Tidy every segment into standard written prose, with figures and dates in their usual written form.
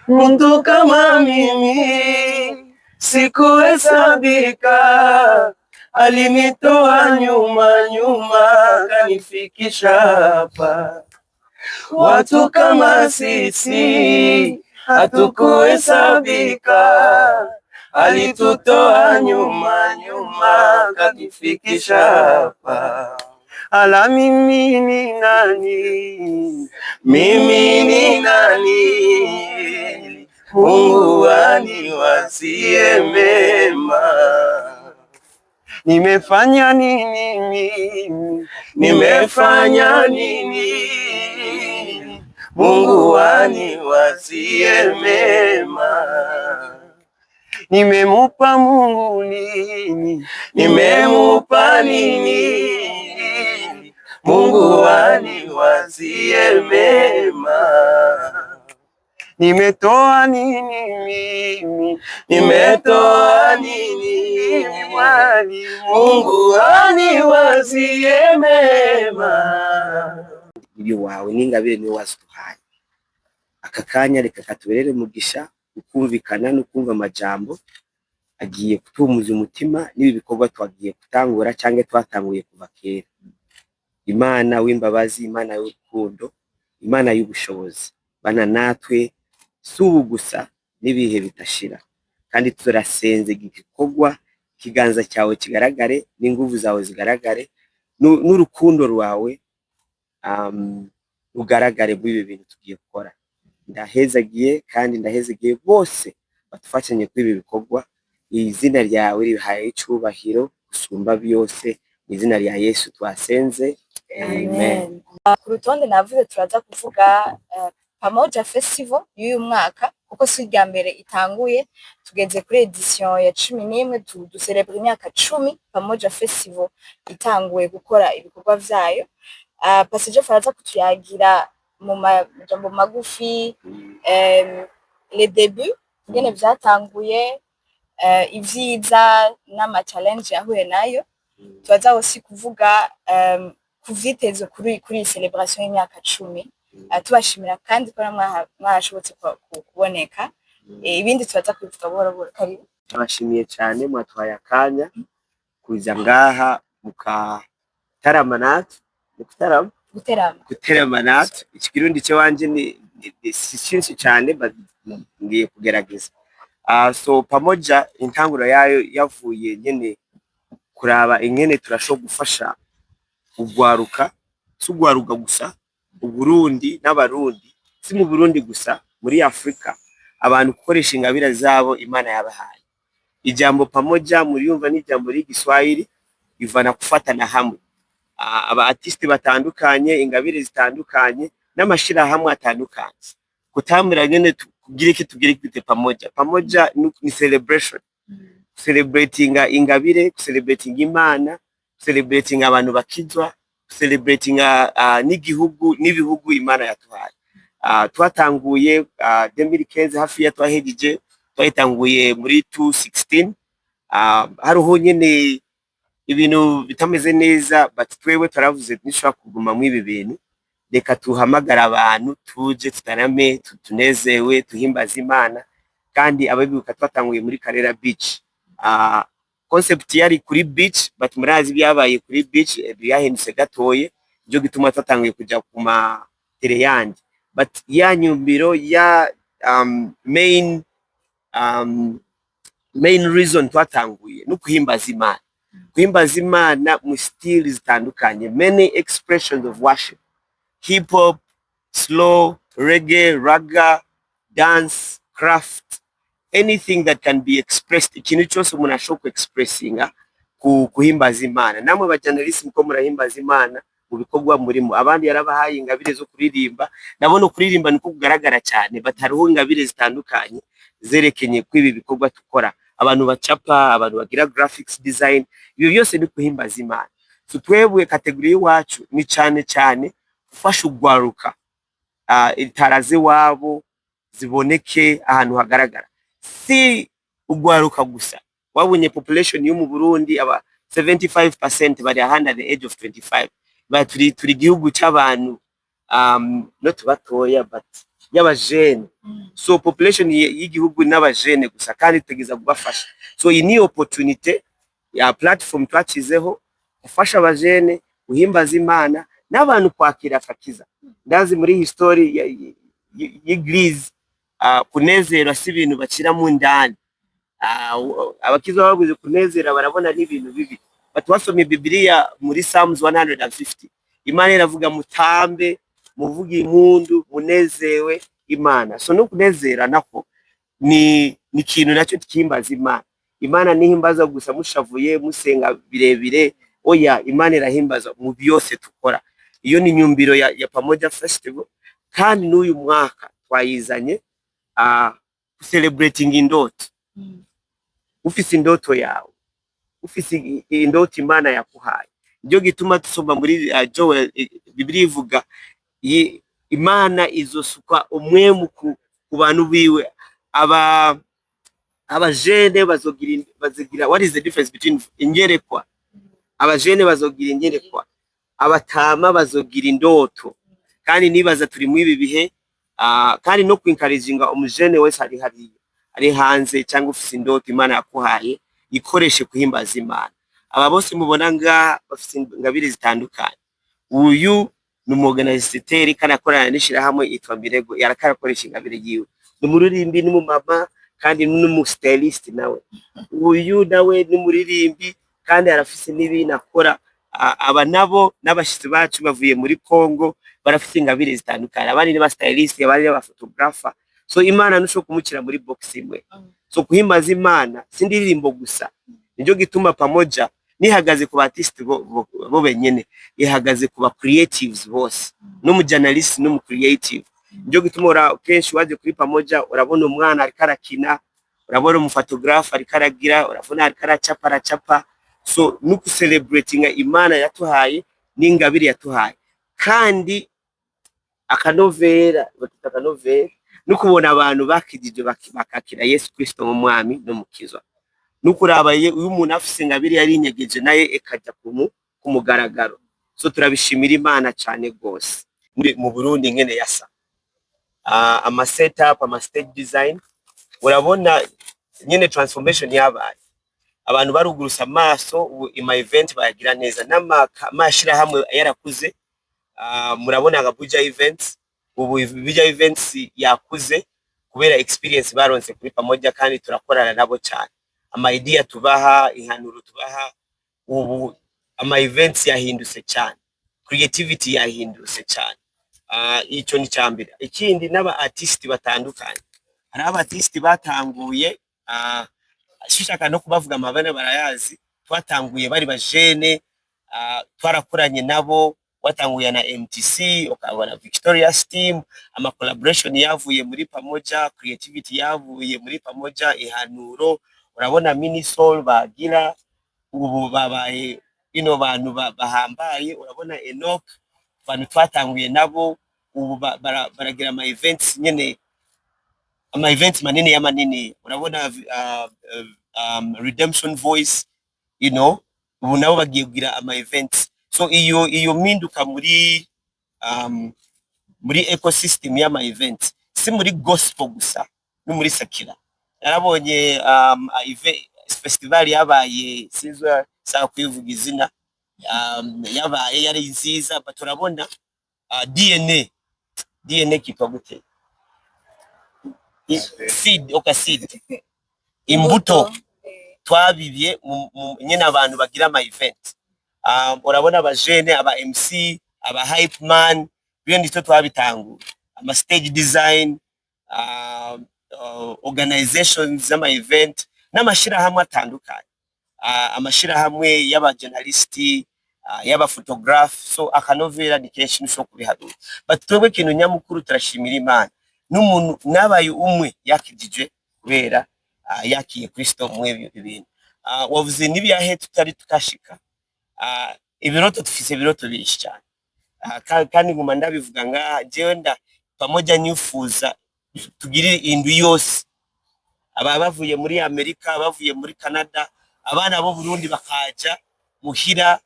Mtu kama mimi sikuhesabika, alinitoa nyuma kanifikisha hapa. Watu kama sisi hatukuhesabika, alitutoa nyuma katufikisha hapa. Ala, mimi ni nani? Mimi ni nani? Mungu aniwazie mema. Nimefanya nini mimi? Nimefanya nini? Mungu aniwazie mema. Nimemupa Mungu nini? Nimemupa nini? Mungu aniwazie mema. Nimetoa nini mimi? Nimetoa nini mwali? Mungu aniwazie mema. Ibyo wawe n'ingabire ni wazuhaye. Aka kanya reka katuberere mugisha ukumvikana no kumva amajambo agiye kutumuza umutima n'ibi bikorwa twagiye gutangura cyangwa twatanguye kuva kera. Imana w'imbabazi, Imana y'urukundo, Imana y'ubushobozi, bana natwe subu gusa n'ibihe bitashira, kandi turasenze igikorwa kiganza cyawe kigaragare n'inguvu zawe zigaragare n'urukundo rwawe ugaragare muri ibi bintu tugiye gukora. Ndahezagiye kandi ndahezagiye bose batufashanye kuri ibi bikorwa. Izina ryawe rihaye icubahiro gusumba byose, izina rya Yesu twasenze, amen. Ku rutonde navuze turaza kuvuga Pamoja Festival y'uyu mwaka, kuko si irya mbere itanguye. Tugeze kuri edition ya 11, ducelebre imyaka 10 Pamoja Festival itanguye gukora ibikorwa vyayo. Pastor Faraza kutuyagira mu majambo magufi les débuts ngene vyatanguye, ivyiza n'ama challenge yahuye nayo. Turaza aussi kuvuga kuvyiteza kuri celebration y'imyaka 10. Tubashimira kandi ko mwashobotse kuboneka. Ibindi turaza kubivuga buhoro karibu. Turashimiye cyane mwatwaye akanya kuza ngaha mukataramana guteramana. Ikirundi cyo wanje ni sishinshi cyane ngiye kugerageza. So Pamoja intanguro yayo yavuye nyene kuraba ingene turasho gufasha ugwaruka, sugwaruka gusa Uburundi n'abarundi, si mu Burundi gusa, muri Afrika, abantu gukoresha ingabire zabo Imana yabahaye. Ijambo Pamoja muri yumva ni ijambo ry'Igiswahili ivana kufatana hamwe. Aba artiste batandukanye, ingabire zitandukanye n'amashira hamwe atandukanye. Kutamira nyene tugire iki Pamoja. Pamoja ni celebration. Celebrating ingabire, celebrating Imana, celebrating abantu bakizwa, celebrating n'ibihugu Imana yatuhaye. Twatanguye 2015 hafi ya twahegije, twatanguye muri 2016. Haruho nyene ibintu bitameze neza, but twewe taravuze nishobora kuguma mu ibi bintu. Reka tuhamagara abantu tuje tutarame, tunezewe, tuhimbaza Imana. Kandi ababibuka twatanguye muri Karera Beach. Concept yari kuri beach, but murazi byabaye kuri beach byahindutse gatoye, byo gituma twatanguye kujya kuma tereyandi. But ya nyumbiro ya main reason twatanguye no kuhimbaza Imana. Kuhimbaza Imana mu styles zitandukanye, many expressions of worship: hip hop, slow, reggae, raga, dance, craft, anything that can be expressed. Ikintu cyose umuntu ashobora expressinga kuhimbaza Imana. Namwe bajournalist mko murahimbaza Imana mu bikorwa murimo. Abandi yarabahaye ingabire zo kuririmba, nabone kuririmba niko kugaragara cyane, batariho ingabire zitandukanye zerekenye kwibi bikorwa tukora. Abantu bacapa, abantu bagira graphics design, ibyo byose ni kuhimbaza Imana. So twebwe kategori yacu ni cyane gufasha ugwaruka itaraze wabo ziboneke ahantu hagaragara. Si ugwaruka gusa, wabonye population yo mu Burundi aba 75% bari under the age of 25. Turi gihugu cy'abantu no tubatoya, but y'abajene. So population y'igihugu n'abajene gusa kandi tutegeza kubafasha. So iyi ni opportunity ya platform twacizeho gufasha abajene guhimbaza Imana n'abantu kwakira akakiza. Ndazi muri history y'Eglise kunezera si ibintu bakira mu ndani. Abakiza babuze kunezera barabona n'ibintu bibi. Batwasomye Bibiliya muri Psalms 150. Imana iravuga mutambe, muvuge impundu, munezewe Imana. So no kunezera nako ni ikintu nacyo tikimbaza Imana. Imana nihimbaza gusa mushavuye musenga birebire, oya Imana irahimbaza mu byose tukora. Iyo ni nyumbiro ya Pamoja Festival, kandi n'uyu mwaka twayizanye celebrating indoto. Ufise indoto yawe, ufise indoto Imana yakuhaye. Ndio gituma tusoma muri Joel, Bibiliya ivuga Imana izosuka umwemu ku bantu biwe. Abajene bazogira what is the difference between ingerekwa? Abajene bazogira ingerekwa, abatama bazogira indoto. Kandi nibaza turi mu ibi bihe kandi no kwinkarijinga umujene wese ari hanze cyangwa ufise indoto Imana yakuhaye ikoreshe kuhimbaza Imana. Aba bose mubona bafise ingabire zitandukanye. Uyu n'umuorganisateur kandi akorana n'ishirahamwe yitwa Mirego, yarakarakoresha ingabire yiwe. N'umuririmbi n'umumama kandi n'umustylist nawe. Uyu nawe n'umuririmbi kandi arafise n'ibintu akora. Aba nabo n'abashitsi bacu bavuye muri Kongo barafise ingabire zitandukanye. Abandi ni stylist, abandi ni photographer. So Imana nusho kumukira muri box imwe. So kuhimbaza Imana sindirimbo gusa. Nijyo gituma Pamoja nihagaze ku artist bo benyene, ihagaze ku ba creatives bose, no mu journalist no mu creative. Nijyo gituma kenshi waje kuri Pamoja urabona umwana ari karakina, urabona mu photographer ari karagira, urabona ari karacapa. So nuku celebrating Imana yatuhaye n'ingabire yatuhaye. Kandi akanovera nukubona abantu bakidije bakakira Yesu Kristo mu mwami no mukiza. Nukurabaye uyu muntu afise ingabire yari inyegeje naye ekajya kumugaragaro. So turabishimira Imana cyane gose. Mu Burundi ngene yasa ama setup, ama stage design, urabona nyene transformation yabaye. Abantu barugurusa amaso ima event bayagira neza n'amashira hamwe yarakuze. Murabona Abuja events, ubu Abuja events yakuze kubera experience baronse kuri Pamoja kandi turakorana nabo cyane. Ama idea tubaha, ihanuro tubaha, ubu ama events yahindutse cyane, creativity yahindutse cyane. Icyo ni cyambere. Ikindi n'aba artist batandukanye, hari aba artist batanguye shishaka no kubavuga amabane barayazi. Twatanguye bari bajene, twarakoranye nabo, watanguye na MTC, ukabona Victoria's team, ama collaboration yavuye muri Pamoja, creativity yavuye muri Pamoja, ihanuro. Urabona Mini Soul bagira, ubu babaye bantu bahambaye. Urabona Enoch, abantu twatanguye nabo, ubu baragira ama events nyene, ama events manini ya manini. Urabona Redemption Voice, ubu nabo bagiye kugira ama events. So iyo minduka muri ecosystem y'ama events, si muri gospel gusa no muri sakira. Narabonye festival yabaye sizwa sa kwivuga izina, yabaye yari nziza. Baturabona DNA kitwa gute, seed imbuto twabibye nyene abantu bagira ama event. Urabona abajene, aba MC, aba hype man, bindi cyo twabitanguye. Ama stage design, organizations z'ama event n'amashira hamwe atandukanye, amashira hamwe y'aba journalist, y'aba photograph. So akanovera ni kenshi nisho kubiharura. Batwebwe kintu nyamukuru turashimira Imana n'umuntu nabaye umwe yakijije kubera yakiye Kristo mwe ibintu. Wavuze nibiyahe tutari tukashika. Ibiroto tufise ibiroto bishi cyane. Kandi nguma ndabivuga jewe Pamoja nifuza tugire indu yose. Aba bavuye muri Amerika, bavuye muri Canada, abana bo Burundi bakaja muhira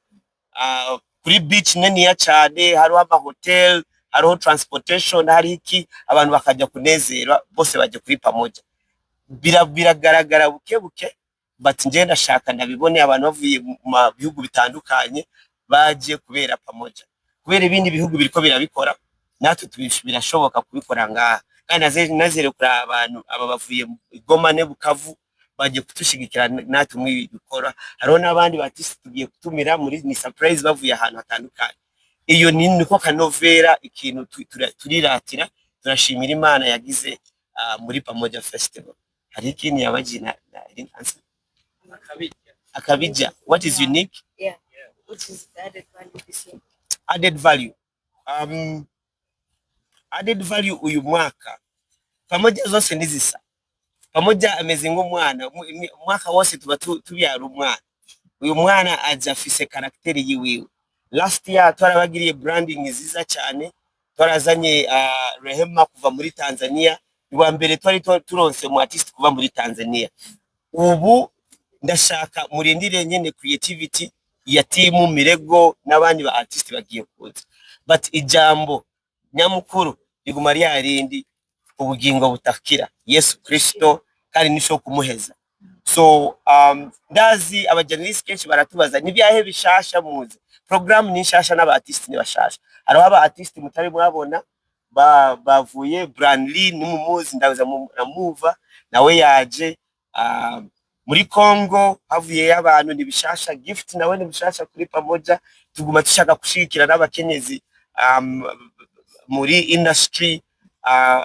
kuri beach nene ya cyane, hari ama hotel, hariho transportation, hari iki, abantu bakajya kunezerwa bose bajya kuri pamoja. Biragaragara buke buke, but nje ndashaka ndabibone abantu bavuye mu bihugu bitandukanye bagiye kubera pamoja, kubera ibindi bihugu biriko birabikora, natwe birashoboka kubikora ngaha. Kandi nazere kuri abantu aba bavuye Goma ne Bukavu bagiye kutushigikira natwe mu bikora. Hariho n'abandi batisi tugiye kutumira muri ni surprise bavuye ahantu hatandukanye. Iyo niko kanovera ikintu turiratira, turashimira Imana yagize muri Pamoja Festival. Hari ikintu yabagina answer Akabija. What is unique? Yeah. Which is the added value this year? Added value. Added value uyu mwaka Pamoja zose ndizisa. Pamoja ameze nk'umwana, mwaka wose tuba tubyara umwana. Uyu mwana aje afise karakteri yiwiwe. Last year twarabagiriye branding nziza cyane, twarazanye Rehema kuva muri Tanzania, iwa mbere twari turonse mu artist kuva muri Tanzania. Ubu ndashaka murindire nyene creativity ya timu Mirego n'abandi ba artist bagiye kuza, but ijambo nyamukuru riguma ryarindi ubugingo butakira Yesu Kristo, kandi nisho kumuheza. So ndazi abajournalist kenshi baratubaza nibyahe bishasha muze program ni nshasha n'aba artist ni bashasha. Hariho aba artist mutari mwabona bavuye Brandly n'umuzi ndaza na Move nawe yaje, muri Congo havuye abantu ni bishasha, Gift nawe ni bishasha kuri Pamoja. Tuguma tushaka kushikira n'abakenyezi muri industry,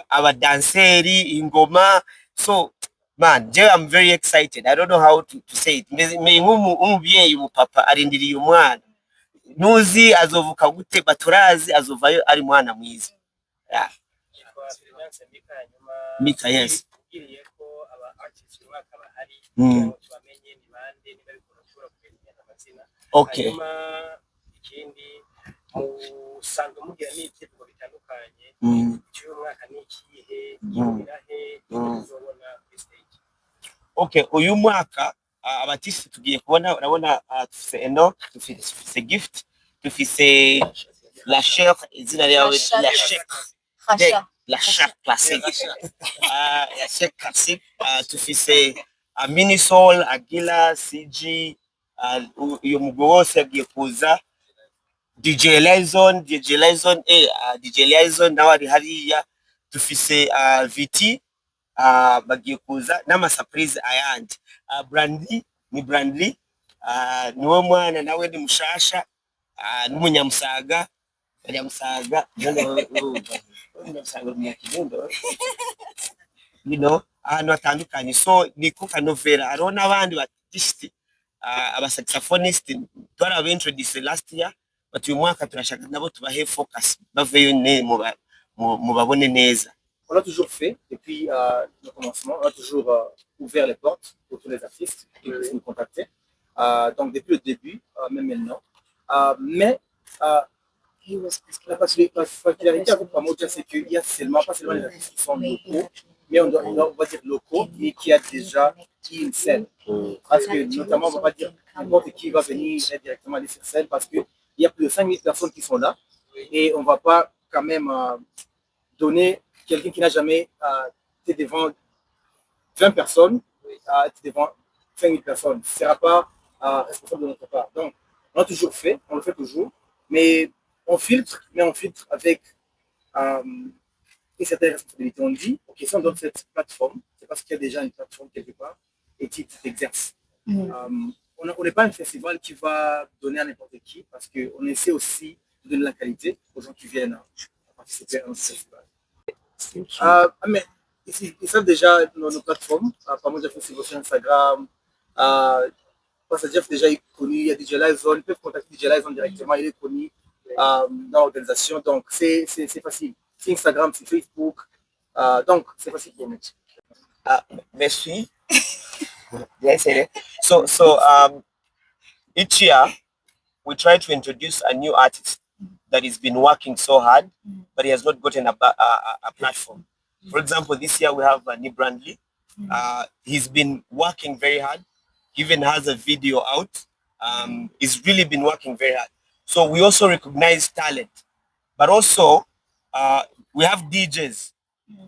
abadanseri, ingoma. So man, I'm very excited. I don't know how to say it. Umubyeyi umupapa arindiriye umwana, nuzi azovuka gute, baturazi azovayo ari mwana mwiza. Yeah. Mika, yes. Okay. Okay, uyu mwaka abatisi tugiye kubona, urabona tufise Enoch, tufise Gift, tufise La Chère, izina ryawe La Chère Classique. La Chère Classique, tufise Mini Soul, Agila, CG, uyu mugabo wose agiye kuza, DJ Liaison, DJ Liaison nawe ari hariya, tufise VT bagiye kuza n'ama surprise ayandi. Brandly niwe mwana nawe ni mushasha, n'umunyamusaga you know, ahantu hatandukanye. So niko kanovera. Hariho n'abandi batiste aba saxophonist twarabentroduce last year, but uyu mwaka turashaka nabo tubahe focus baveyo ne mubabone neza. On a toujours fait, depuis le commencement, on a toujours ouvert les portes pour tous les artistes qui puissent nous contacter. Donc depuis le début, même maintenant. Mais la particularité avec Pamoja, c'est qu'il y a pas seulement les artistes qui sont locaux, mais on va dire locaux et qui a déjà une scène. Parce que notamment, on ne va pas dire n'importe qui va venir directement aller sur scène, parce qu'il y a plus de 5000 personnes qui sont là et on ne va pas quand même donner quelqu'un qui n'a jamais été devant 20 personnes, été devant 5000 personnes. Ce ne sera pas responsable de notre part. Donc, on a toujours fait, on le fait toujours, mais on filtre avec une certaine responsabilité. On dit, ok, si on donne cette plateforme, c'est parce qu'il y a déjà une plateforme quelque part et qui t'exerce. On n'est pas un festival qui va donner à n'importe qui, parce qu'on essaie aussi de donner la qualité aux gens qui viennent participer à notre festival. Mais ils savent déjà nos plateformes, Pamoja Festival sur Instagram, parce que Jeff déjà est connu, il y a DJ Liaison, ils peuvent contacter DJ Liaison directement, il est connu dans l'organisation, donc c'est facile. C'est Instagram, c'est Facebook, donc c'est facile pour nous. Merci. Yes, so each year we try to introduce a new artist that has been working so hard, but he has not gotten a platform. For example, this year we have Brandly. He's been working very hard. He even has a video out. He's really been working very hard. So we also recognize talent, but also we have DJs.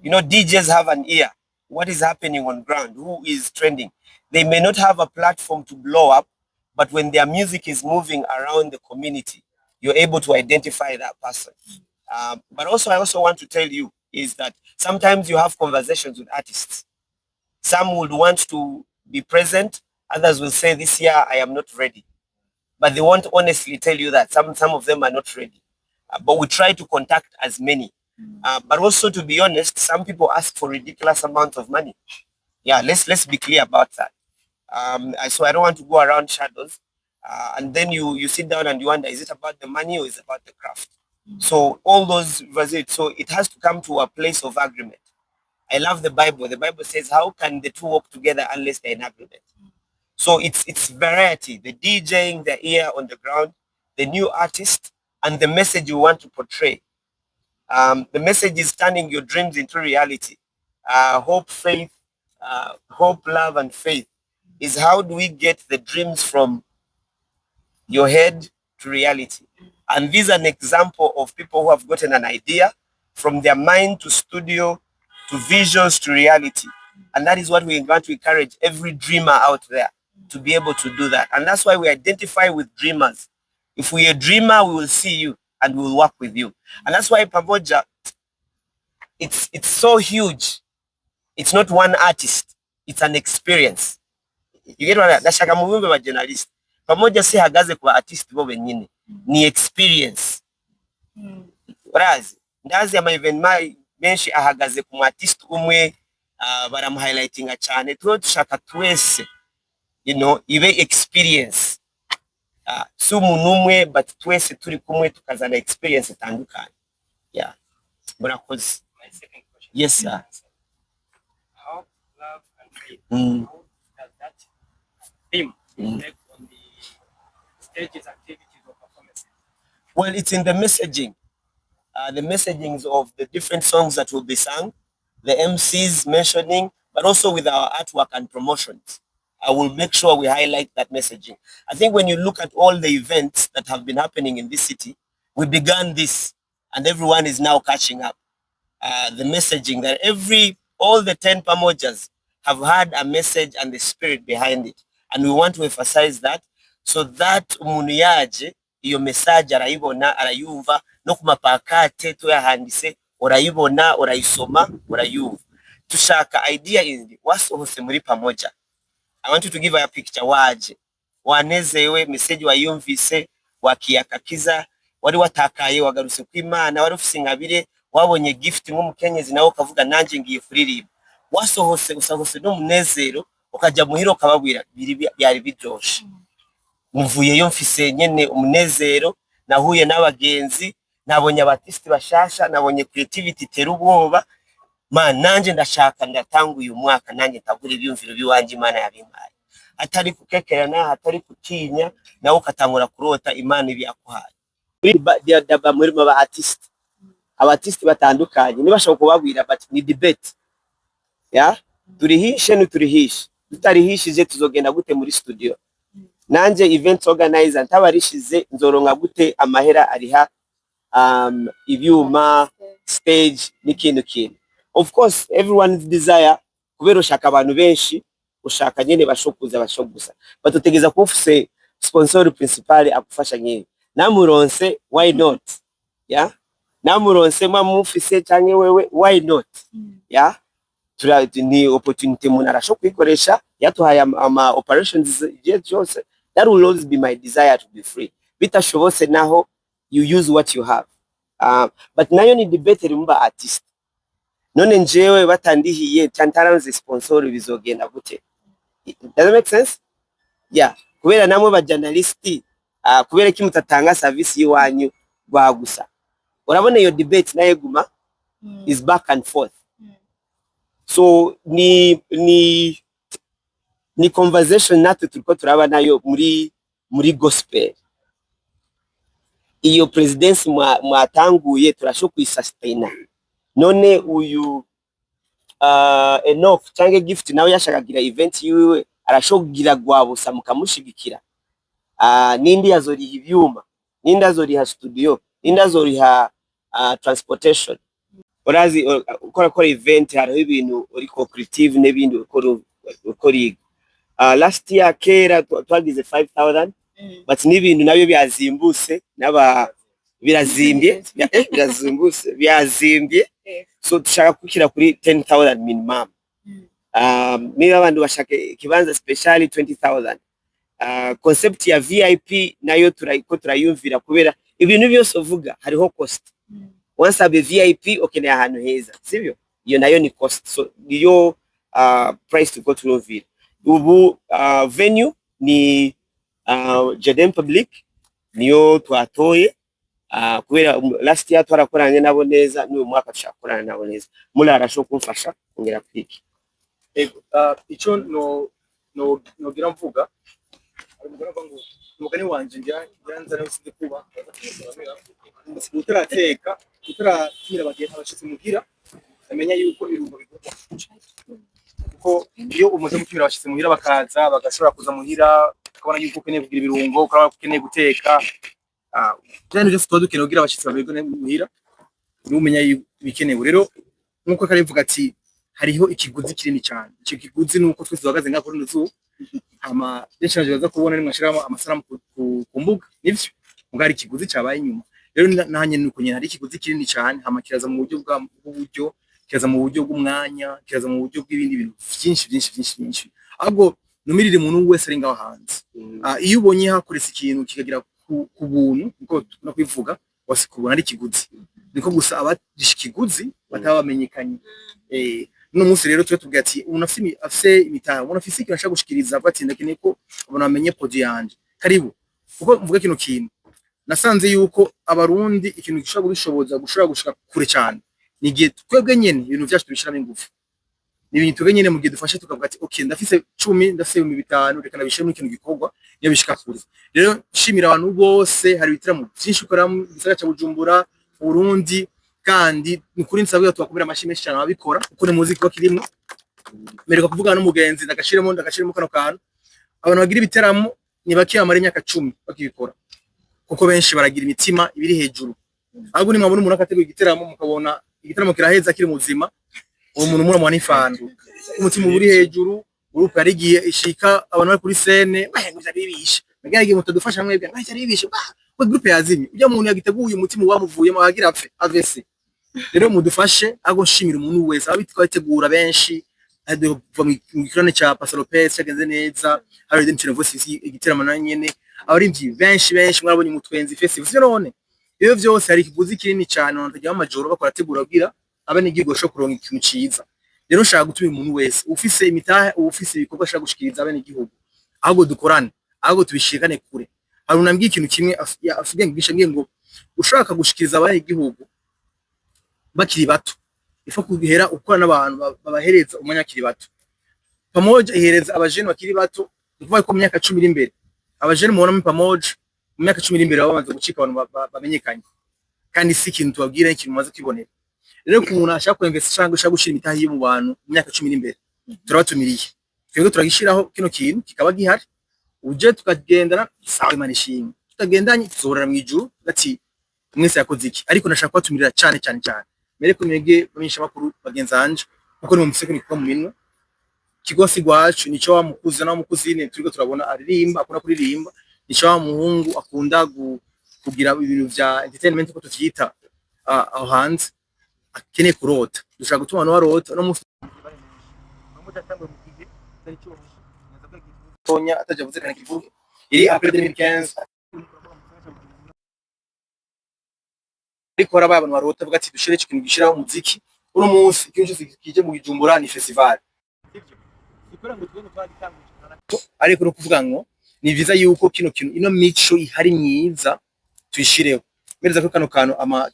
You know, DJs have an ear. What is happening on ground? Who is trending? They may not have a platform to blow up, but when their music is moving around the community, you're able to identify that person. But also, I also want to tell you is that sometimes you have conversations with artists. Some would want to be present. Others will say, this year, I am not ready. But they won't honestly tell you that. Some of them are not ready. But we try to contact as many. But also, to be honest, some people ask for ridiculous amounts of money. Yeah, let's be clear about that. So I don't want to go around shadows. And then you sit down and you wonder, is it about the money or is it about the craft? So all those verses, so it has to come to a place of agreement. I love the Bible. The Bible says, how can the two work together unless they're in agreement? So it's variety, the DJing, the ear on the ground, the new artist, and the message you want to portray. The message is turning your dreams into reality. Hope, love, and faith is how do we get the dreams from your head to reality. And this is an example of people who have gotten an idea from their mind to studio to visions to reality. And that is what we want to encourage every dreamer out there to be able to do that. And that's why we identify with dreamers. If we're a dreamer, we will see you and we will work with you. And that's why Pamoja, it's so huge. It's not one artist. It's an experience. You get what I mean? Ndashaka mubumbe ba journalist. Pamoja si hagaze kwa artist bo benyine. Ni experience. Whereas, ndazi ama event menshi ahagaze ku artist umwe baramu highlightinga cyane. Tuho dushaka twese, you know, ibe experience. Si umuntu umwe but twese turi kumwe tukazana experience itandukanye. Yeah. Murakoze. My second question. Yes, sir. Hope, love, and faith. How does that theme reflect on the stages, activities, or performances? Well, it's in the messaging. The messagings of the different songs that will be sung, the MCs mentioning, but also with our artwork and promotions. I will make sure we highlight that messaging. I think when you look at all the events that have been happening in this city, we began this and everyone is now catching up. The messaging that all the 10 Pamojas have had a message and the spirit behind it. And we want to emphasize that so that umuntu yaje iyo message arayibona arayumva no kumapakate tuyahandise urayibona urayisoma urayumva. Tushaka idea indi wasohose muri Pamoja. I want you to give a picture waje wanezewe message wayumvise wakiyakakiza wari watakaye wagaruse kw'Imana wari ufise ingabire wabonye gift nk'umukenyezi nawe ukavuga nanjye ngiye kuririmba wasohose usahose n'umunezero ukajya muhiro ukababwira byari biryoshe mvuyeyo mfise nyene umunezero nahuye n'abagenzi nabonye abatiste bashasha nabonye creativity tera ubwoba nanjye ndashaka ndatanga uyu mwaka nanjye ntagura ibyumviro biwanje Imana yabimpaye atari kukekerana hatari kutinya nawe ukatangura kurota Imana ibyakuhaye daba muri ba artiste batandukanye nibashaka kubabwira but ni debate ya turihishe n'uturihishe tutarihishije tuzogenda gute muri studio nanje event organizer ntabarishize nzoronka gute amahera ariha ibyuma stage n'ikintu kintu. Of course everyone's desire kubera ushaka abantu benshi ushaka nyene bashokuza batutegeza kufuse sponsor principal akufasha nyene namuronse why not yeah namuronse mufise canke wewe why not yeah ni opportunity umuntu arashobora kuyikoresha yatuhaye ama operations yose. That will always be my desire to be free bitashobose naho you use what you have but nayo ni debate rimba artist none njewe batandihiye cantaranze sponsor bizogenda gute. Does that make sense? Yeah, kubera namwe ba journalist kubera ki mutatanga service yiwanyu bagusa urabona iyo debate naye guma is back and forth. So ni conversation natwe turiko turaba nayo muri gospel. Iyo presidency mwatanguye turasho kuisustain none uyu Enoch canke Gift nawe yashakagira event yiwe arashogira gwabusa mukamushigikira nindi yazoriha ibyuma nindi azoriha studio nindi azoriha transportation urazi ukora event hariho ibintu uri cooperative n'ibindi ukora last year kera twagize 5000 but n'ibintu nabyo byazimbutse birazimbye so dushaka kukira kuri 10000 minimum. Niba abantu bashaka ikibanza special 20000. Concept ya VIP nayo turayumvira kubera ibintu byose uvuga hariho cost. Once abe VIP ukeneye ahantu heza, sibyo? Iyo nayo ni cost. So niyo price to go to Roville. Ubu venue ni Jardin Public niyo twatoye kubera last year twarakoranye nabo neza, n'uyu mwaka turakorana nabo neza. Muri arasho kumfasha kongera kwiki. Ico no gira mvuga umugani wanje ndanza no sinde kuba utarateka utaratira bagiye abashitsi muhira amenya yuko irungo bigomba kuko iyo umaze gutumira abashitsi muhira bakaza bagashobora kuza muhira ukabona yuko ukeneye kugira ibirungo ukabona ukeneye guteka cyane byo tuba dukeneye kugira abashitsi babigone muhira n'umenya bikenewe. Rero nkuko karivuga ati hariho ikiguzi kinini cyane. Icyo kiguzi nuko twese duhagaze ngaho kuri nzu benshi baza kubona nimwashiramo amasanamu ku mbuga nivyo mugari ikiguzi cyabaye inyuma. Rero nanye nuko nyine hari ikiguzi kinini cyane kiraza mu buryo kiraza mu buryo bw'umwanya, kiraza mu buryo bw'ibindi bintu byinshi ahubwo numirire umuntu wese ari ngaho hanze. Iyo ubonye hakorese ikintu kikagira ku buntu niko nakwivuga wasikubona ari ikiguzi, niko gusa abadishikiguzi batabamenyekanye. No munsi rero twe tubwira ati unafisi afise imitaha unafisi ikintu ashaka gushikiriza batinda keneye ko abantu bamenye produit yanje karibu. Kuko mvuga kino kintu nasanze yuko abarundi ikintu gishobora kubishoboza gushika kure cyane nigiye twebwe nyene ibintu byacu tubishiramo ingufu, n'ibintu twebwe nyene mu gihe dufashe tukavuga ati okay ndafise 10 ndafise 500 reka nabishiremo ikintu gikorwa niyo bishika kure. Rero shimira abantu bose, hari bitiramo byinshi ukora mu gisagara cya Bujumbura Burundi, kandi ni kuri nsabwe tubakomera amashyi menshi cyane ababikora kuko ni muziki bakirimo. Mereka kuvugana n'umugenzi ndagashiremo kano kantu, abantu bagira ibiteramo ni bakiyamara imyaka 10 bakibikora kuko benshi baragira imitima ibiri hejuru. Ahubwo ni mwabona umuntu akategura igiteramo mukabona igiteramo kiraheza kiri muzima, uwo muntu muri mwana ifandu umutima uri hejuru, groupe yarigiye ishika abantu bari kuri scene bahenguza bibisha mbega mutadufasha mwebwe ari bibisha we groupe yazimye ujya umuntu yagiteguye umutima wamuvuyemo agira apfe AVC. Rero mudufashe ago nshimira umuntu wese abitwategura benshi ado mu kirane cya Pastor Lopez cyagenze neza, hari Redemption Voice igiteramo na nyene abarimvyi benshi mwabonye umutwenzi festival sio none. Iyo byose hari ikiguzi kinini cyane ntajya amajoro bakora tegura bwira abane igigo sho kuronka ikintu ciza. Rero nshaka gutuma umuntu wese ufise imitahe ufise ibikorwa ashaka gushikiriza abane igihugu ahubwo dukorane ahubwo tubishikane kure. Hari unambwiye ikintu kimwe afige ngishangiye ngo ushaka gushikiriza abane igihugu bakiri bato ifa kugihera ukora n'abantu babahereza umwanya akiri bato pamoja ihereza abajene bakiri bato kuva ko myaka 10 iri imbere abajene muhona mu pamoja mu myaka 10 iri imbere babanza gucika abantu bamenyekanye kandi si ikintu tubabwira ikintu maze kwibonera. Rero ku muntu ashaka kwemvesa cyangwa ashaka gushira imitahi yo mu bantu mu myaka 10 iri imbere turabatumiriye twebwe turagishiraho kino kintu kikaba gihari uje tukagendana sawe manishimwe tutagendanye tuzorera mu ijuru ati mwese yakoze iki. Ariko nashaka kwatumirira cyane mereko mwege bamisha makuru bagenzanje kuko ni mu museko niko mu minwe kigosi gwacu nico wa mukuzi na mukuzine turiko turabona aririmba akunda kuririmba, nico wa muhungu akunda kugira ibintu vya entertainment ko tuvyita aho hanze akeneye kurota. Dushaka gutuma no warota no mufi mutatambwe mu gihe ari cyo Tonya atajavuze kana kivuge iri après 2015 ariko arabaye abantu barota bavuga ati dushire ikintu gishiraho umuziki uno munsi ikintu kije mu Bujumbura ni festival. Ariko no kuvuga ngo ni viza yuko kino kintu ino mico ihari myiza tuyishireho mereza ko kano kantu ama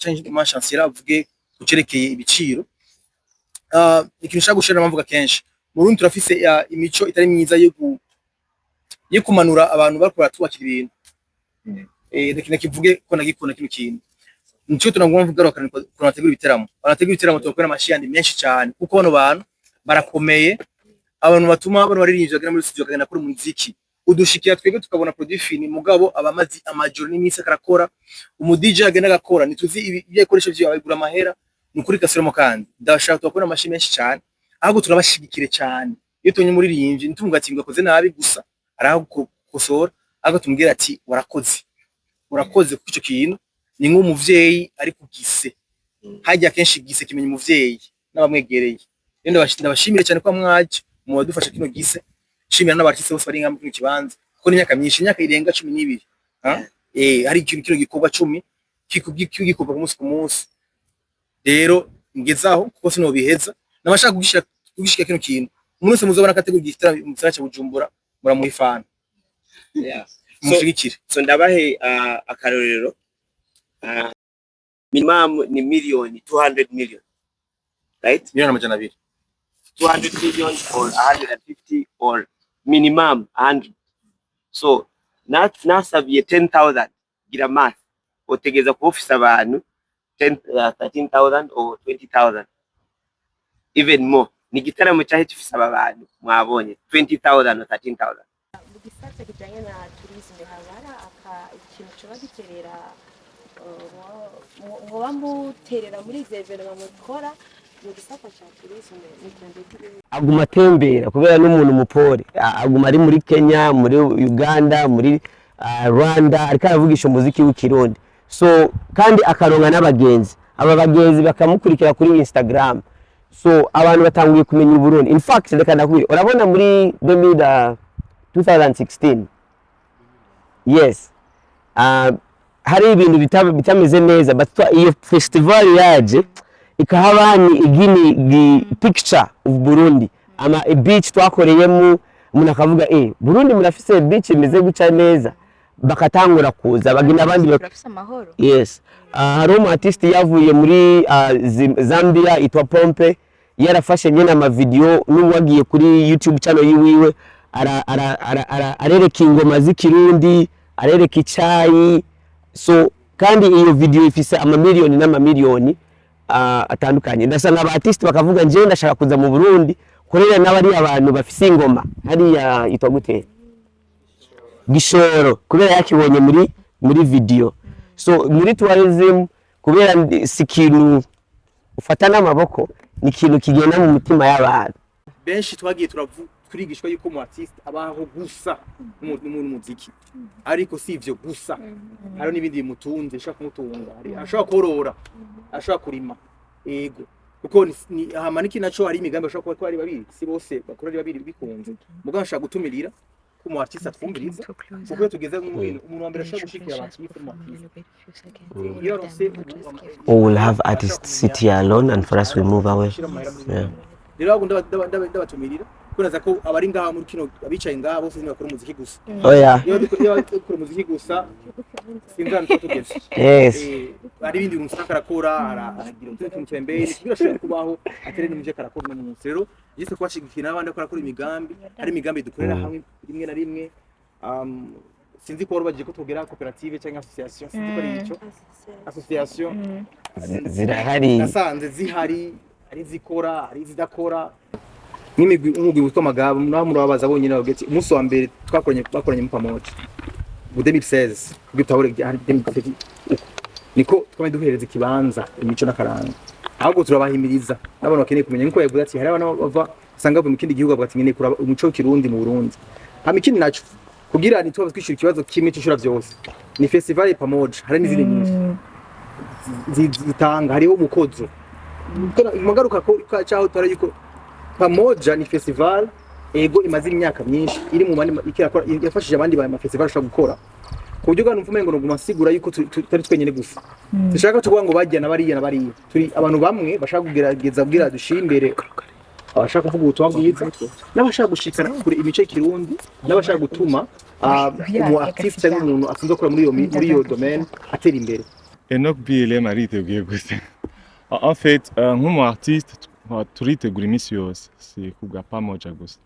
chancellor avuge kucerekeye ibiciro ikintu shaka gushira mpamvuga kenshi mu Burundi turafise imico itari myiza yo kumanura abantu bakora tubakira ibintu ndekina kivuge ko nagikunda kino kintu nico tunagomba kuvuga ko nategura ibiteramo tokora amashiyandi menshi cyane kuko bano bantu barakomeye, abantu batuma abantu baririmbye bagana muri studio kagana kuri muziki udushikira twebwe tukabona produit fini mugabo abamazi amajoro n'imisi akarakora umu DJ agenda agakora nituzi ibikoresho byo abigura amahera nukuri gasubiramo kandi ndashaka tubakora amashi menshi cyane ahubwo turabashigikire cyane iyo tunye umuririmbyi ntumva ati ngakoze nabi gusa aragukosora ahubwo tumubwira ati urakoze kuko icyo kintu ni nk'umuvyeyi ari kugise hajya kenshi gise kimenya umuvyeyi n'abamwegereye rero ndabashimire cyane ko mwaje mu badufasha kino gise shimira n'abartiste bose bari ngamwe mu kibanza kuko ni imyaka myinshi imyaka irenga 12 hari ikintu kino gikorwa 10 kikugikorwa ku munsi rero ngezaho kuko sino biheza nabashaka kugishika kino kintu umuntu wese muzobona kategori gitara mu gisagara cya Bujumbura muramuhifana so ndabahe akarorero minimum ni million 200 million, right? Million amajana 200 million or 150 or minimum 100. So nasabye 10,000 gira math otegeza ku office abantu 13,000 or 20,000 even more. Ni gitaramo cyahe cyifisa abantu mwabonye 20,000 or 13,000. Gisata kijanye na tourisme habara ikintu cyo bagiterera ngo bamuterera muri zevera bamukora mu gisata cya tourisme aguma atembera kubera n'umuntu mupore aguma ari muri Kenya, muri Uganda, muri Rwanda ariko aravugisha umuziki w'ikirundi, so kandi akaronka n'abagenzi, aba bagenzi bakamukurikira kuri Instagram, so abantu batanguye kumenya Burundi. In fact reka ndakubwira, urabona muri 2016 yes hari ibintu bitameze neza, but iyo festival yaje ikahaba ni igini picture of Burundi, ama beach twakoreyemo umuntu akavuga Burundi murafise beach imeze guca neza, bakatangura kuza bagina abandi barafise amahoro. Yes, hari artist yavuye muri Zambia itwa Pompe, yarafashe nyene ama video n'uwagiye kuri YouTube channel yiwiwe arereka ingoma z'ikirundi, arereka icayi, so kandi iyo video ifise amamiliyoni n'amamiliyoni atandukanye. Ndasanga aba artist bakavuga nje ndashaka kuza mu Burundi korera n'abari abantu bafise ingoma hariya itwa gute Gishoro, kubera yakibonye muri video. So muri tourism kubera sikintu ufata n'amaboko, ni ikintu kigenda mu mutima y'abantu benshi. Twagiye turigishwa yuko mu artist abaho gusa n'umuntu muziki, ariko si ivyo gusa, hari n'ibindi bimutunze, ashaka kumutunga, ashaka korora, ashaka kurima, yego kuko ni hamaniki naco hari imigambi ashaka kuba ari babiri, si bose bakora ari babiri bikunze, mugabo ashaka gutumirira ko mu artist atwumviriza kuko tugeze umuntu wambere ashaka gushikira abantu mu artist. We will have artists sit here alone and for us we move away. Rero ndabatumirira kunaza ko abari ngaha muri kino abicaye ngaha bose ni bakora umuziki gusa. Oh yeah. Iyo bakora umuziki gusa sinzana tugeze. Yes. Ari bindi umusaka arakora aragira utuntu twembere birashobora kubaho aterene muje karakora no munsi. Rero yise kwashigikira n'abandi akora imigambi, hari imigambi dukorera hamwe rimwe na rimwe. Sinzi ko bagiye ko tugera koperative cyangwa association, sinzi ko ari ico association zirahari, nasanze zihari, ari zikora ari zidakora. Umugwi witwa Magabo naho murabaza bonyine bageti umunsi wa mbere bakoranye mu Pamoja mu 2016 kugitahore 2016 niko twame duhereza ikibanza imico n'akaranga, ahubwo turabahimiriza n'abantu bakeneye kumenya nko yavuze ati hari abantu bava sanga mu kindi gihugu bati nkeneye kuraba umuco w'ikirundi mu Burundi. Ikindi naco kugira ni tuba twishura ikibazo kimwe cy'ishura byose ni festival ya Pamoja, hari n'izindi nyinshi zitanga, hariho umukozo magaruka ko cyaho tarayiko. Pamoja ni festival ego imaze imyaka myinshi iri mu mani ikirakora, yafashije abandi ba festival ashaka gukora ku buryo bwa numvume ngo ngumasigura yuko tari twenyene gusa. Dushaka tuvuga ngo bajya na bariya turi abantu bamwe bashaka kugerageza kugira dushimbere, abashaka kuvuga ubutumwa bwiza n'abashaka gushikana kuri imico y'ikirundi, n'abashaka gutuma umu active cyangwa umuntu afunze gukora muri iyo domaine atera imbere. Enoch Bile mariteguye gusa. En fait, nk'umu artiste turitegura iminsi yose, c'est kubwa Pamoja gusa.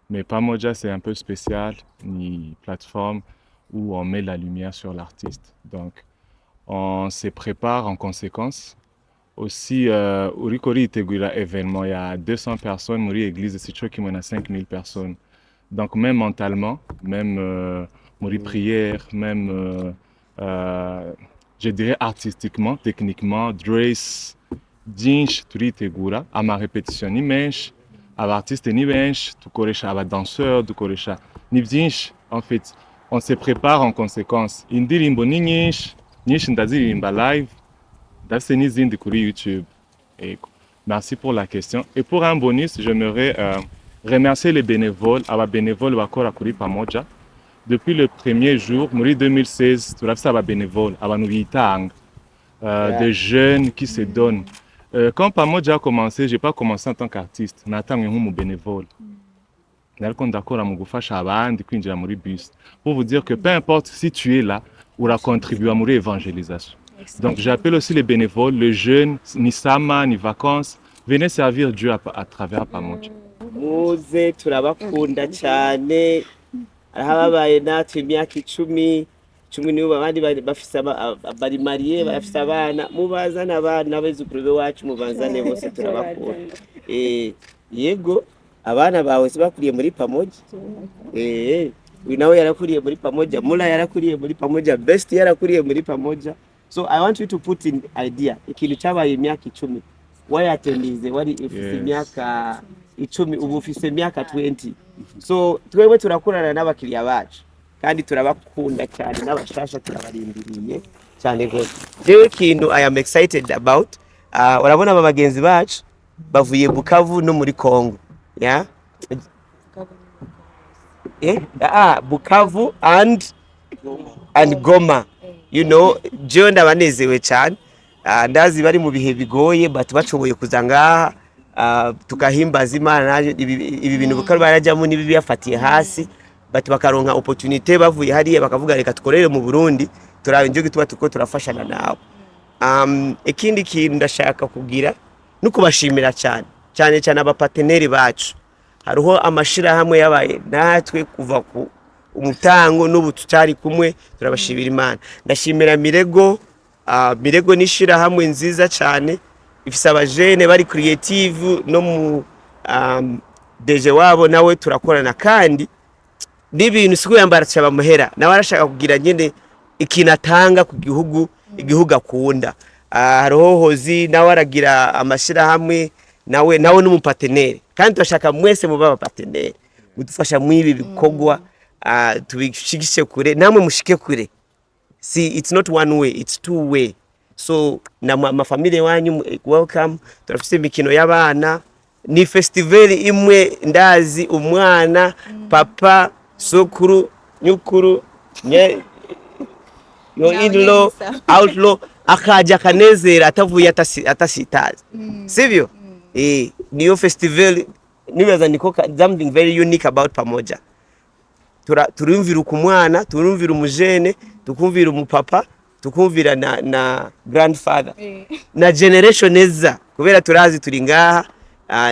Mais Pamoja c'est un peu spécial, ni plateforme où on met la lumière sur l'artiste. Donc on se prépare en conséquence. Aussi urikori itegura événement, il y a 200 personnes muri église, c'est sûr qu'il y a 5000 personnes. Donc même mentalement, même muri prière, même je dirais artistiquement, techniquement, dress, byinshi turitegura, amarepetition ni menshi, abartiste ni benshi, dukoresha abadanseurs, dukoresha ni byinshi. En fait, on se prépare en conséquence. Indirimbo ni nyinshi ndaziririmba live, ndafise n'izindi kuri YouTube. Merci pour la question. Et pour un bonus, j'aimerais remercier les bénévoles, aba bénévoles bakora kuri Pamoja. Depuis le premier jour, muri 2016, turafise aba bénévoles, abantu bitanga, des jeunes qui se donnent. Quand Pamoja a commencé, j'ai pas commencé en tant qu'artiste, natangwe nk'umu bénévole. Nariko ndakora mu gufasha abandi kwinjira muri bus. Pour vous dire que peu importe si tu es là, ura contribuer à muri évangélisation. Donc j'appelle aussi les bénévoles, les jeunes, ni sama, ni vacances, venez servir Dieu à travers Pamoja. Muze turabakunda cyane, arahabaye natwe imyaka 10 nibo abandi bafise bari mariye, bafise abana, mubazana abana bezukuru bewacu, mubazane bose turabakunda. Yego abana bawe bakuriye muri Pamoja. Uyu nawe yarakuriye muri Pamoja, Mula yarakuriye muri Pamoja, Best yarakuriye muri Pamoja. So I want you to put in idea, ikintu cyabaye imyaka 10, wayatendize wari ifise imyaka 10, ubu ufise imyaka 20. So twebwe turakorana n'abakiriya bacu kandi turabakunda cyane, n'abashasha turabarindiriye cyane gose. Jewe kintu I am excited about, urabona aba bagenzi bacu bavuye Bukavu no muri Congo, yeah? Bukavu and Goma. You know, jewe ndabanezewe cyane, ndazi bari mu bihe bigoye, but bacoboye kuza ngaha tukahimbaza Imana. Ibi bintu bukari barajyamo nibi biyafatiye hasi, but bakaronka opportunity bavuye hariya bakavuga reka tukorere mu Burundi, turabenje gituba tuko turafashana nawe. Ikindi kintu ndashaka kugira no kubashimira cyane abaparteneri bacu. Hariho amashira hamwe yabaye natwe kuva ku umutango n'ubu tutari kumwe, turabashimira Imana. Ndashimira Mirego nishira hamwe nziza cyane, ifise abajene bari creative no mu deje wabo nawe turakorana, kandi n'ibintu siko yambara cyaba muhera nawe arashaka kugira nyene ikinatanga ku igihugu akunda. Hariho Hozi nawe aragira amashira hamwe, nawe n'umuparteneri, kandi turashaka mwese mu baba parteneri mudufasha mwibi bikogwa, tubishigishe kure, namwe mushike kure. See, it's not one way, it's two way. So na mafamily wanyu welcome. Turafise imikino y'abana, ni festival imwe ndazi umwana, papa, sokuru, nyukuru, yo in-law, outlaw akaja kanezera atavuye atasitazi. Sivyo? Niyo festival nibaza niko something very unique about Pamoja. Turumvira ukumwana, turumvira umujene, tukumvira umupapa, tukumvira na grandfather, na generation eza, kubera turazi turi ngaha,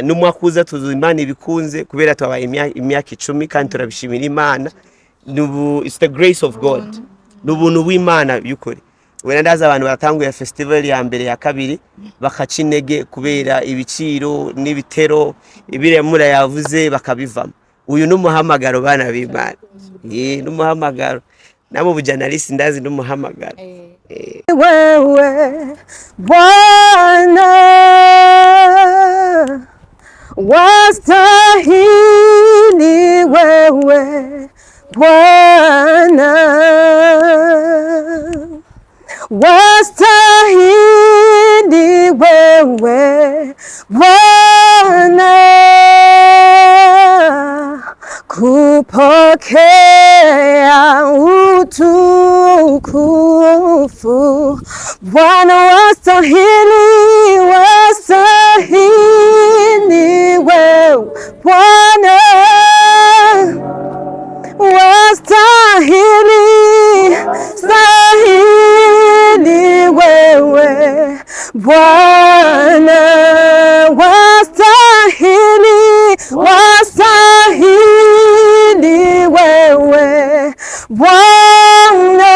n'umwakuza tuzimana ibikunze kubera twabaye imyaka 10, kandi turabishimira Imana. It's the grace of God, n'ubuntu w'Imana byukuri. Wena ndaza abantu baratanguye festival ya mbere ya kabiri bakacinege kubera ibiciro n'ibitero ibiremura yavuze bakabivamo. Uyu n'umuhamagaro bana b'Imana, n'umuhamagaro namo bujanalisi ndazi n'umuhamagaro. Wewe Bwana wastahili, wewe Bwana wastahili, wewe Bwana kupokea utukufu. Bwana wastahili, wewe Bwana wastahili, wewe Bwana wastahili, wewe Bwana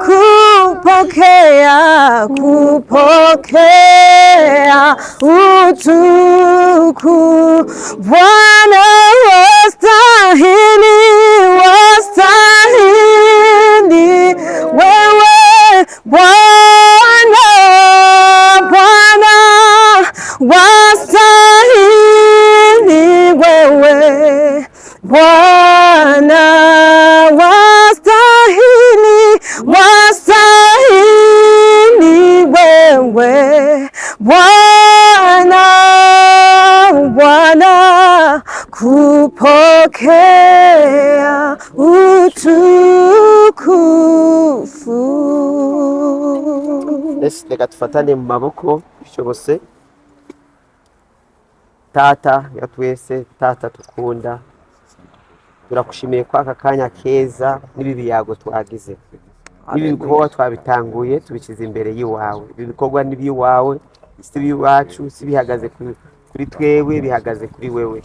kupokea utukufu. Bwana wastahili, wewe Bwana Bwana wastahili, wastahili wewe Bwana, Bwana kupokea utukufu. Reka tufatane mu maboko bishobose. Tata ya twese, Tata tukunda, turakushimiye kwa aka kanya keza n'ibi biyago twagize. Ibi bikorwa twabitanguye tubishyize imbere y'iwawe. Ibi bikorwa ni by'iwawe, si biwacu, si bihagaze kuri twewe, bihagaze kuri wewe.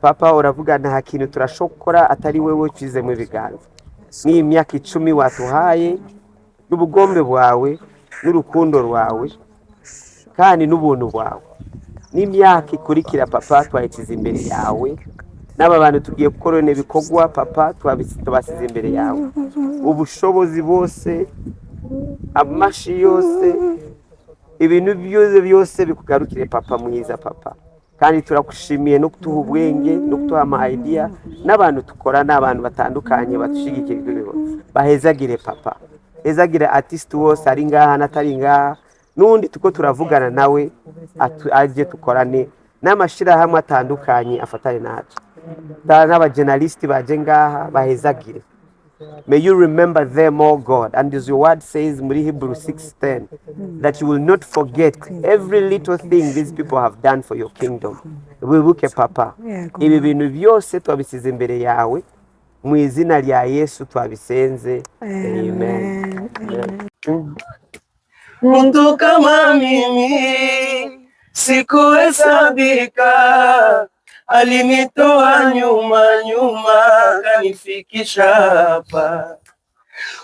Papa, uravuga nta kintu turashokora atari wewe ucizemo ibiganza. Ni myaka 10 watuhaye n'ubugombe bwawe n'urukundo rwawe kandi n'ubuntu bwawe. N'imyaka ikurikira Papa twayikiza imbere yawe. N'aba bantu tugiye gukorana ibikorwa Papa twabasize imbere yawe. Ubushobozi bose, amashi yose, ibintu byose bikugarukire Papa mwiza Papa. Kandi turakushimiye no kutuha ubwenge no kutuha ama idea n'abantu tukora n'abantu batandukanye batushigikira bahezagire Papa. Hezagire artist wose ari ngaha natari ngaha n'undi tuko turavugana nawe aje tukorane n'amashira hamwe atandukanye afatane nacu. N'aba journalist baje ngaha bahezagire. May you remember them, oh God, and as your word says muri Hebrew 6:10 that you will not forget every little thing these people have done for your kingdom. Wibuke Papa, ibi bintu byose twabisize imbere yawe mu izina rya Yesu twabisenze. Amen. Mtu kama mimi sikuhesabika, alinitoa nyuma kanifikisha hapa.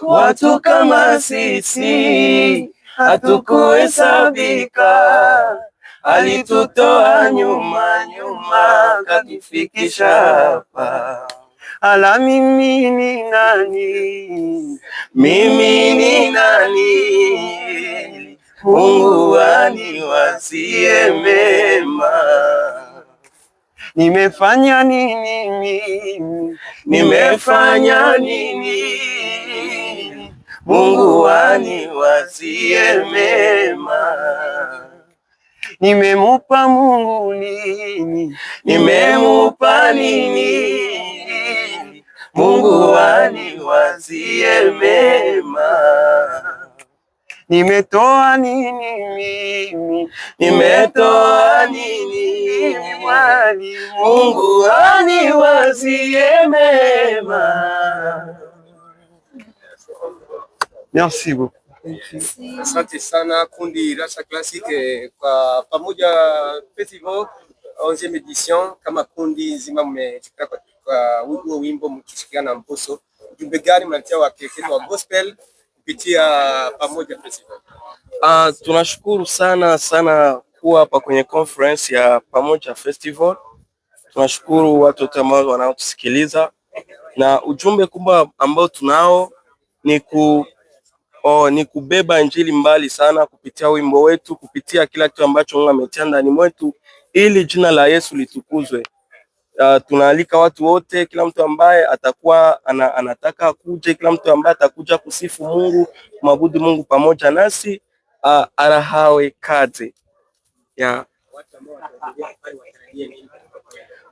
Watu kama sisi hatukuhesabika, alitutoa nyuma kanifikisha hapa. Ala mimi ni nani? Mimi ni nani? Mungu aniwazie mema. Nimefanya nini mimi? Nimefanya nini? Mungu aniwazie mema. Nimemupa Mungu nini? Nimemupa nini? Mungu aniwazie mema. Nimetoa nini mimi? Nimetoa nini mwali? Mungu aniwazie mema. Merci beaucoup. Asante sana kundi Rasha Classic kwa pamoja festival 11e edition kama kundi nzima mmechukua kwa wimbo mkishirikiana na Mbosso. Ujumbe gani mnatia wakerekezo wa gospel kupitia pamoja festival? Tunashukuru sana kuwa hapa kwenye conference ya pamoja festival. Tunashukuru watu wote ambao wanaotusikiliza, na ujumbe kubwa ambao tunao ni kubeba injili mbali sana kupitia wimbo wetu, kupitia kila kitu ambacho Mungu ametia ndani mwetu ili jina la Yesu litukuzwe. Tunaalika watu wote, kila mtu ambaye atakuwa anataka kuje, kila mtu ambaye atakuja kusifu Mungu, kumwabudu Mungu pamoja nasi, arahawe kaze.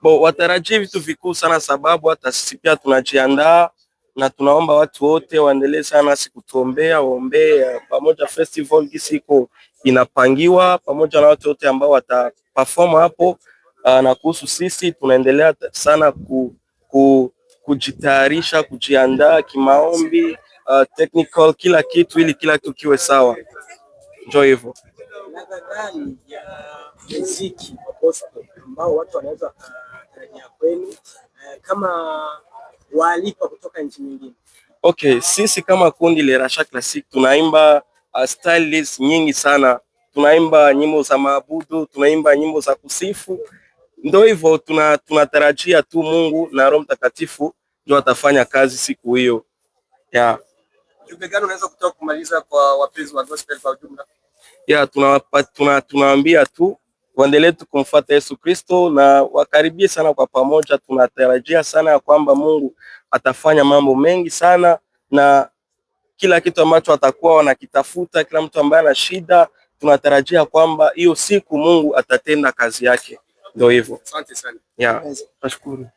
Watarajie vitu vikuu sana, sababu hata sisi pia tunajiandaa, na tunaomba watu wote waendelee sana kutuombea, waombee pamoja festival gisiko inapangiwa pamoja na watu wote ambao wataperform hapo. Na kuhusu sisi tunaendelea sana kujitayarisha, kujiandaa kimaombi, technical, kila kitu ili kila kitu kiwe sawa. Njoo hivyo. Ladha gani ya muziki wa gospel ambao watu wanaweza kutarajia kwenu kama walipa kutoka nchi nyingine? Okay, sisi kama kundi la Rasha Classic tunaimba styles nyingi sana. Tunaimba nyimbo za maabudu, tunaimba nyimbo za kusifu. Ndio hivyo, tunatarajia tu Mungu na Roho Mtakatifu ndio atafanya kazi siku hiyo. Ujumbe gani unaweza kutoa kumaliza kwa wapenzi wa gospel kwa ujumla? Tunawaambia tu waendelee tu kumfuata Yesu Kristo na wakaribie sana kwa pamoja. Tunatarajia sana ya kwamba Mungu atafanya mambo mengi sana, na kila kitu ambacho atakuwa wanakitafuta, kila mtu ambaye ana shida, tunatarajia kwamba hiyo siku Mungu atatenda kazi yake. Ndio hivyo. Asante sana. Yeah, nashukuru.